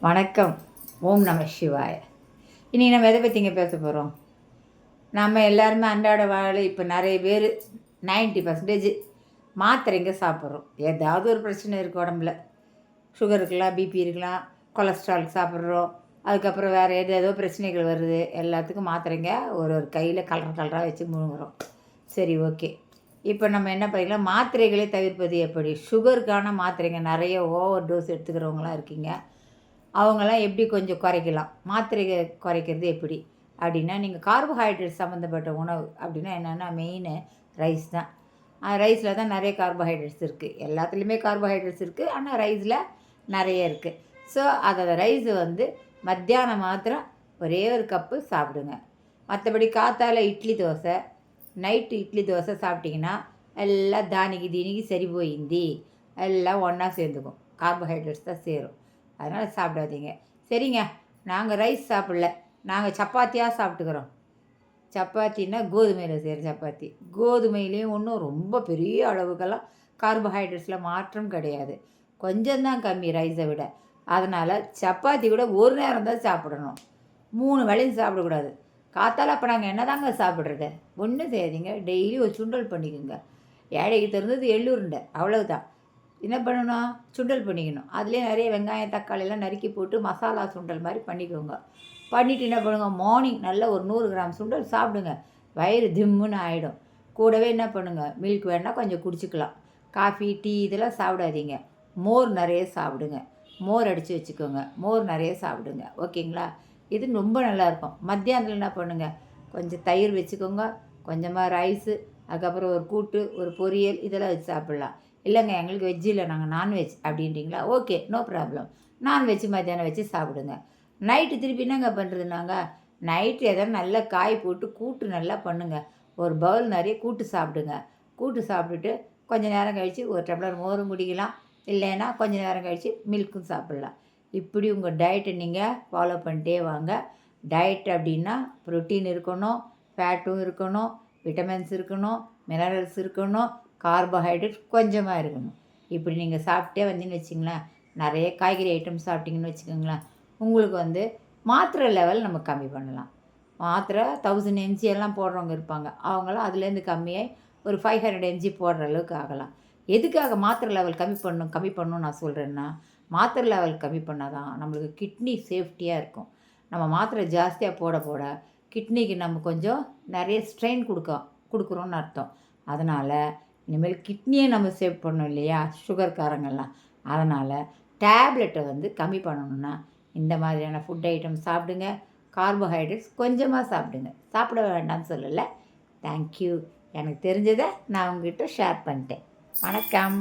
வணக்கம். ஓம் நம சிவாய. இன்றைக்கி நம்ம எதை பற்றிங்க பேச போகிறோம்? நம்ம எல்லாருமே அன்றாட வாழை இப்போ நிறைய பேர் 90% மாத்திரைங்க சாப்பிட்றோம். ஏதாவது ஒரு பிரச்சனை இருக்குது உடம்புல. சுகர் இருக்கலாம், பிபி இருக்கலாம், கொலஸ்ட்ரால் சாப்பிட்றோம். அதுக்கப்புறம் வேறு ஏதோ பிரச்சனைகள் வருது. எல்லாத்துக்கும் மாத்திரைங்க ஒரு கையில் கலராக வச்சு முழுங்குறோம். சரி, ஓகே. இப்போ நம்ம என்ன பண்ணிக்கலாம், மாத்திரைகளை தவிர்ப்பது எப்படி? சுகருக்கான மாத்திரைங்க நிறைய ஓவர் டோஸ் எடுத்துக்கிறவங்களாம் இருக்கீங்க. அவங்களாம் எப்படி கொஞ்சம் குறைக்கலாம், மாத்திரையை குறைக்கிறது எப்படி அப்படின்னா, நீங்கள் கார்போஹைட்ரேட் சம்மந்தப்பட்ட உணவு அப்படின்னா என்னென்னா மெயின் ரைஸ் தான். ரைஸில் தான் நிறைய கார்போஹைட்ரேட்ஸ் இருக்குது. எல்லாத்துலேயுமே கார்போஹைட்ரேட்ஸ் இருக்குது, ஆனால் ரைஸில் நிறைய இருக்குது. ஸோ அதை ரைஸு மத்தியானம் மாத்திரம் ஒரே ஒரு கப்பு சாப்பிடுங்க. மற்றபடி காத்தால இட்லி தோசை, நைட்டு இட்லி தோசை சாப்பிட்டிங்கன்னா எல்லாம் தீனிக்கு சரி போயிந்தி எல்லாம் ஒன்றா சேர்ந்துக்கும். கார்போஹைட்ரேட்ஸ் தான் சேரும். அதனால் சாப்பிடாதீங்க. சரிங்க, நாங்கள் ரைஸ் சாப்பிடல, நாங்கள் சப்பாத்தியாக சாப்பிட்டுக்கிறோம். சப்பாத்தின்னா கோதுமையில் செய்கிற சப்பாத்தி. கோதுமையிலையும் ஒன்றும் ரொம்ப பெரிய அளவுக்கெல்லாம் கார்போஹைட்ரேட்ஸில் மாற்றம் கிடையாது, கொஞ்சம்தான் கம்மி ரைஸை விட. அதனால் சப்பாத்தி கூட ஒரு நேரம் தான் சாப்பிடணும், 3 வேளையும் சாப்பிடக்கூடாது. காத்தால் அப்போ நாங்கள் என்ன தாங்க சாப்பிட்றது? ஒன்றும் செய்யாதீங்க, டெய்லி ஒரு சுண்டல் பண்ணிக்கோங்க. ஏழைக்கு தெரிஞ்சது எள்ளுருண்டை, அவ்வளவுதான். என்ன பண்ணணும், சுண்டல் பண்ணிக்கணும். அதுலேயே நிறைய வெங்காயம் தக்காளியெல்லாம் நறுக்கி போட்டு மசாலா சுண்டல் மாதிரி பண்ணிக்கோங்க. பண்ணிவிட்டு என்ன பண்ணுங்கள், மார்னிங் நல்ல ஒரு 100 கிராம் சுண்டல் சாப்பிடுங்க. வயிறு திம்முன்னு ஆகிடும். கூடவே என்ன பண்ணுங்கள், மில்க் வேணால் கொஞ்சம் குடிச்சிக்கலாம். காஃபி டீ இதெல்லாம் சாப்பிடாதீங்க. மோர் நிறைய சாப்பிடுங்க. மோர் அடித்து வச்சுக்கோங்க, மோர் நிறைய சாப்பிடுங்க. ஓகேங்களா? இது ரொம்ப நல்லாயிருக்கும். மத்தியானத்தில் என்ன பண்ணுங்கள், கொஞ்சம் தயிர் வச்சுக்கோங்க, கொஞ்சமாக ரைஸு, அதுக்கப்புறம் ஒரு கூட்டு, ஒரு பொரியல் இதெல்லாம் வச்சு சாப்பிட்லாம். இல்லைங்க எங்களுக்கு வெஜ் இல்லை, நாங்கள் நான்வெஜ் அப்படின்றீங்களா? Okay, no problem. நான்வெஜ் மத்தியானம் வச்சு சாப்பிடுங்க. நைட்டு திருப்பி என்னங்க பண்ணுறதுனாங்க, நைட்டு எதாவது நல்லா காய் போட்டு கூட்டு நல்லா பண்ணுங்கள். ஒரு பவுல் நிறைய கூட்டு சாப்பிடுங்க. கூட்டு சாப்பிட்டுட்டு கொஞ்சம் நேரம் கழித்து ஒரு டம்ளர் மோரும் குடிக்கலாம். இல்லைன்னா கொஞ்சம் நேரம் கழித்து மில்க்கும் சாப்பிட்லாம். இப்படி உங்கள் டயட்டை நீங்கள் ஃபாலோ பண்ணிட்டே வாங்க. டயட் அப்படின்னா ப்ரோட்டீன் இருக்கணும், ஃபேட்டும் இருக்கணும், விட்டமின்ஸ் இருக்கணும், மினரல்ஸ் இருக்கணும், கார்போஹைட்ரேட் கொஞ்சமாக இருக்கணும். இப்படி நீங்கள் சாப்பிட்டே வந்தீங்கன்னு வச்சிங்களேன், நிறைய காய்கறி ஐட்டம் சாப்பிட்டிங்கன்னு வச்சுக்கோங்களேன், உங்களுக்கு மாத்திரை லெவல் நம்ம கம்மி பண்ணலாம். மாத்திரை 1000 mg எல்லாம் போடுறவங்க இருப்பாங்க, அவங்களாம் அதுலேருந்து கம்மியாகி ஒரு 500 mg போடுற அளவுக்கு ஆகலாம். எதுக்காக மாத்திரை லெவல் கம்மி பண்ணணும்னு நான் சொல்கிறேன்னா, மாத்திரை லெவல் கம்மி பண்ணால் தான் நம்மளுக்கு கிட்னி சேஃப்டியாக இருக்கும். நம்ம மாத்திரை ஜாஸ்தியாக போட போட கிட்னிக்கு நம்ம கொஞ்சம் நிறைய ஸ்ட்ரெயின் கொடுக்குறோன்னு அர்த்தம். அதனால் இனிமேல் கிட்னியை நம்ம சேவ் பண்ணோம் இல்லையா, சுகர்காரங்கள்லாம். அதனால் டேப்லெட்டை கம்மி பண்ணணுன்னா இந்த மாதிரியான ஃபுட் ஐட்டம் சாப்பிடுங்க. கார்போஹைட்ரேட்ஸ் கொஞ்சமாக சாப்பிடுங்க, சாப்பிட வேண்டாம்னு சொல்லலை. தேங்க்யூ. எனக்கு தெரிஞ்சதை நான் உங்ககிட்ட ஷேர் பண்ணிட்டேன். வணக்கம்.